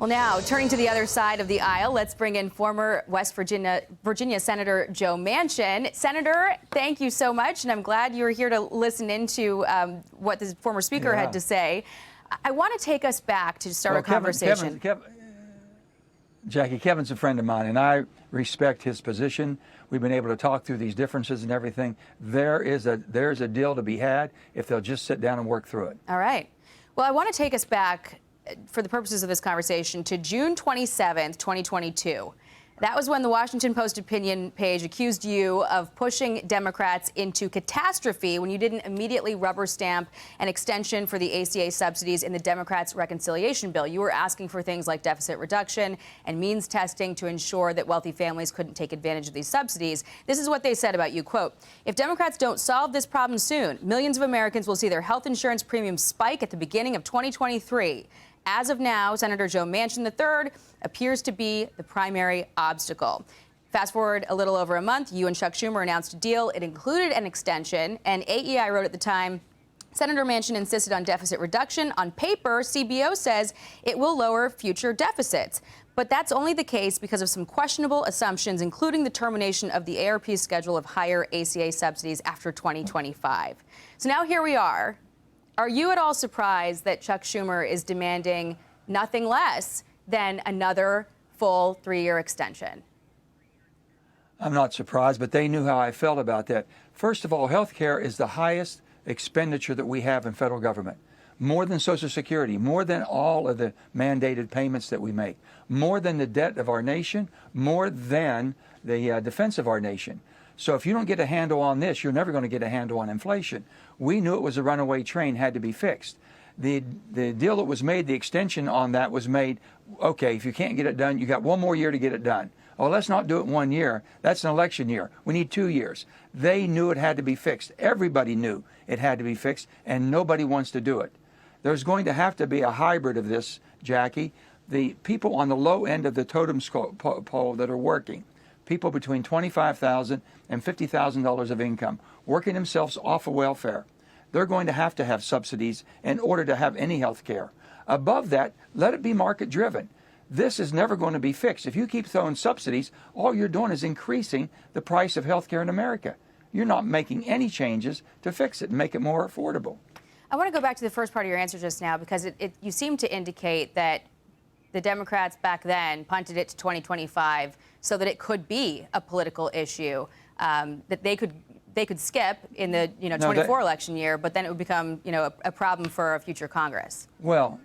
Well, now, turning to the other side of the aisle, let's bring in former West Virginia Senator Joe Manchin. Senator, thank you so much, and I'm glad you were here to listen into what the former speaker had to say. I want to take us back to start a conversation. Jackie, Kevin's a friend of mine, and I respect his position. We've been able to talk through these differences and everything. There's a deal to be had if they'll just sit down and work through it. All right. Well, I want to take us back, for the purposes of this conversation, to June 27th, 2022. That was when the Washington Post opinion page accused you of pushing Democrats into catastrophe when you didn't immediately rubber stamp an extension for the ACA subsidies in the Democrats' reconciliation bill. You were asking for things like deficit reduction and means testing to ensure that wealthy families couldn't take advantage of these subsidies. This is what they said about you, quote, "If Democrats don't solve this problem soon, millions of Americans will see their health insurance premiums spike at the beginning of 2023. As of now, Senator Joe Manchin III appears to be the primary obstacle." Fast forward a little over a month, you and Chuck Schumer announced a deal. It included an extension, and AEI wrote at the time, Senator Manchin insisted on deficit reduction. On paper, CBO says it will lower future deficits. But that's only the case because of some questionable assumptions, including the termination of the ARP's schedule of higher ACA subsidies after 2025. So now here we are. Are you at all surprised that Chuck Schumer is demanding nothing less than another full 3-year extension? I'm not surprised, but they knew how I felt about that. First of all, health care is the highest expenditure that we have in federal government. More than Social Security, more than all of the mandated payments that we make, more than the debt of our nation, more than the defense of our nation. So if you don't get a handle on this, you're never going to get a handle on inflation. We knew it was a runaway train, had to be fixed. The deal that was made, the extension on that was made, okay, if you can't get it done, you got one more year to get it done. Oh, let's not do it 1 year. That's an election year. We need 2 years. They knew it had to be fixed. Everybody knew it had to be fixed, and nobody wants to do it. There's going to have to be a hybrid of this, Jackie. The people on the low end of the totem pole that are working, people between $25,000 and $50,000 of income, working themselves off of welfare, they're going to have subsidies in order to have any health care. Above that, let it be market driven. This is never going to be fixed. If you keep throwing subsidies, all you're doing is increasing the price of health care in America. You're not making any changes to fix it and make it more affordable. I want to go back to the first part of your answer just now, because you seem to indicate that the Democrats back then punted it to 2025 so that it could be a political issue that they could skip in the 24 election year, but then it would become a problem for a future Congress. Well,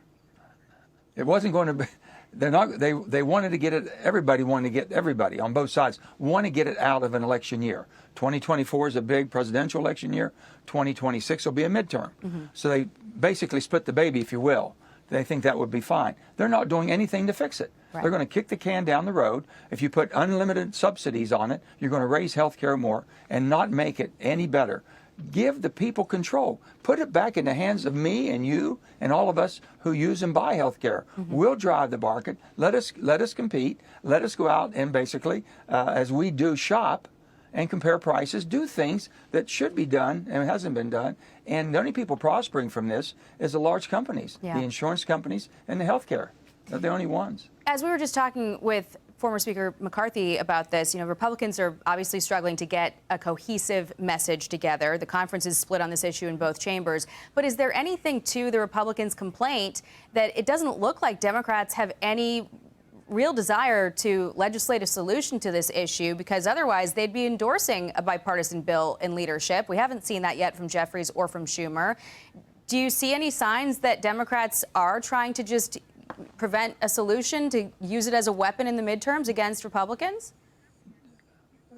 it wasn't going to be. They wanted to get it. Everybody wanted to get everybody on both sides want to get it out of an election year. 2024 is a big presidential election year. 2026 will be a midterm. So they basically split the baby, if you will. They think that would be fine. They're not doing anything to fix it. Right. They're going to kick the can down the road. If you put unlimited subsidies on it, you're going to raise health care more and not make it any better. Give the people control. Put it back in the hands of me and you and all of us who use and buy health care. We'll drive the market. Let us compete. Let us go out and basically, as we do, shop and compare prices, do things that should be done and hasn't been done. And the only people prospering from this is the large companies, the insurance companies and the health care. They're the only ones. As we were just talking with former Speaker McCarthy about this, Republicans are obviously struggling to get a cohesive message together. The conference is split on this issue in both chambers. But is there anything to the Republicans' complaint that it doesn't look like Democrats have any real desire to legislate a solution to this issue, because otherwise they'd be endorsing a bipartisan bill in leadership? We haven't seen that yet from Jeffries or from Schumer. Do you see any signs that Democrats are trying to just prevent a solution, to use it as a weapon in the midterms against Republicans?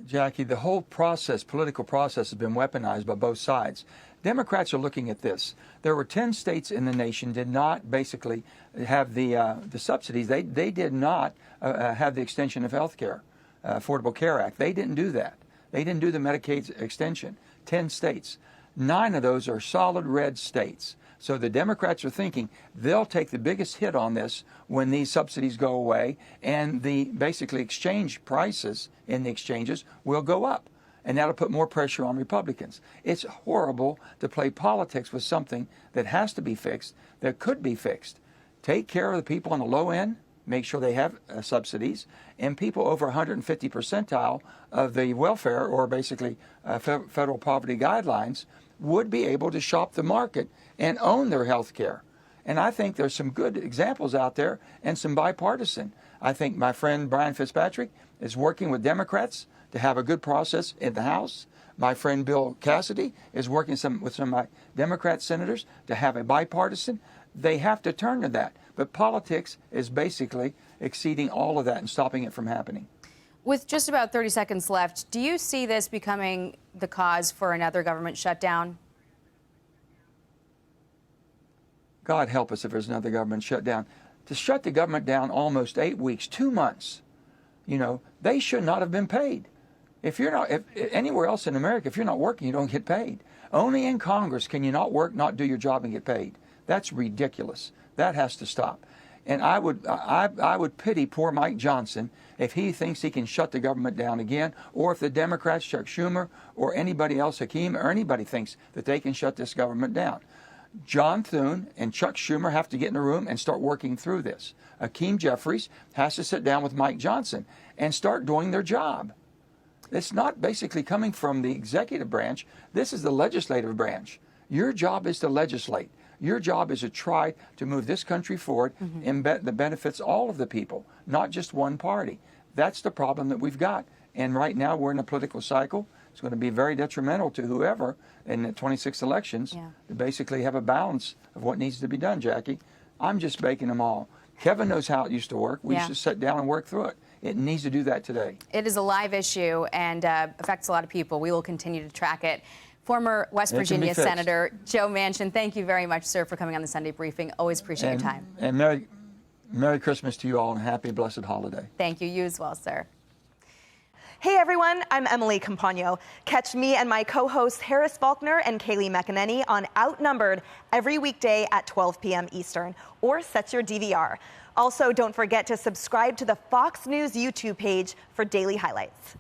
Jackie, the whole process, political process, has been weaponized by both sides. Democrats are looking at this. There were 10 states in the nation did not basically have the subsidies. They did not have the extension of health care, Affordable Care Act. They didn't do that. They didn't do the Medicaid extension. 10 states. 9 of those are solid red states. So the Democrats are thinking they'll take the biggest hit on this when these subsidies go away, and the basically exchange prices in the exchanges will go up. And that'll put more pressure on Republicans. It's horrible to play politics with something that has to be fixed, that could be fixed. Take care of the people on the low end, make sure they have subsidies, and people over 150 percentile of the welfare, or basically federal poverty guidelines, would be able to shop the market and own their health care. And I think there's some good examples out there and some bipartisan. I think my friend Brian Fitzpatrick is working with Democrats to have a good process in the House. My friend Bill Cassidy is working with some of my Democrat senators to have a bipartisan. They have to turn to that. But politics is basically exceeding all of that and stopping it from happening. With just about 30 seconds left, do you see this becoming the cause for another government shutdown? God help us if there's another government shutdown. To shut the government down almost 8 weeks, 2 months, they should not have been paid. If anywhere else in America, if you're not working, you don't get paid. Only in Congress can you not work, not do your job, and get paid. That's ridiculous. That has to stop. And I would pity poor Mike Johnson if he thinks he can shut the government down again, or if the Democrats, Chuck Schumer, or anybody else, Hakeem, or anybody thinks that they can shut this government down. John Thune and Chuck Schumer have to get in a room and start working through this. Hakeem Jeffries has to sit down with Mike Johnson and start doing their job. It's not basically coming from the executive branch. This is the legislative branch. Your job is to legislate. Your job is to try to move this country forward and that benefits all of the people, not just one party. That's the problem that we've got. And right now we're in a political cycle. It's going to be very detrimental to whoever in the 26 elections to basically have a balance of what needs to be done, Jackie. I'm just baking them all. Kevin knows how it used to work. We used to sit down and work through it. It needs to do that today. It is a live issue and affects a lot of people. We will continue to track it. Former West Virginia Senator Joe Manchin, thank you very much, sir, for coming on the Sunday briefing. Always appreciate your time. And Merry Christmas to you all and happy, blessed holiday. Thank you. You as well, sir. Hey everyone, I'm Emily Campagno. Catch me and my co-hosts Harris Faulkner and Kaylee McEnany on Outnumbered every weekday at 12 p.m. Eastern, or set your DVR. Also, don't forget to subscribe to the Fox News YouTube page for daily highlights.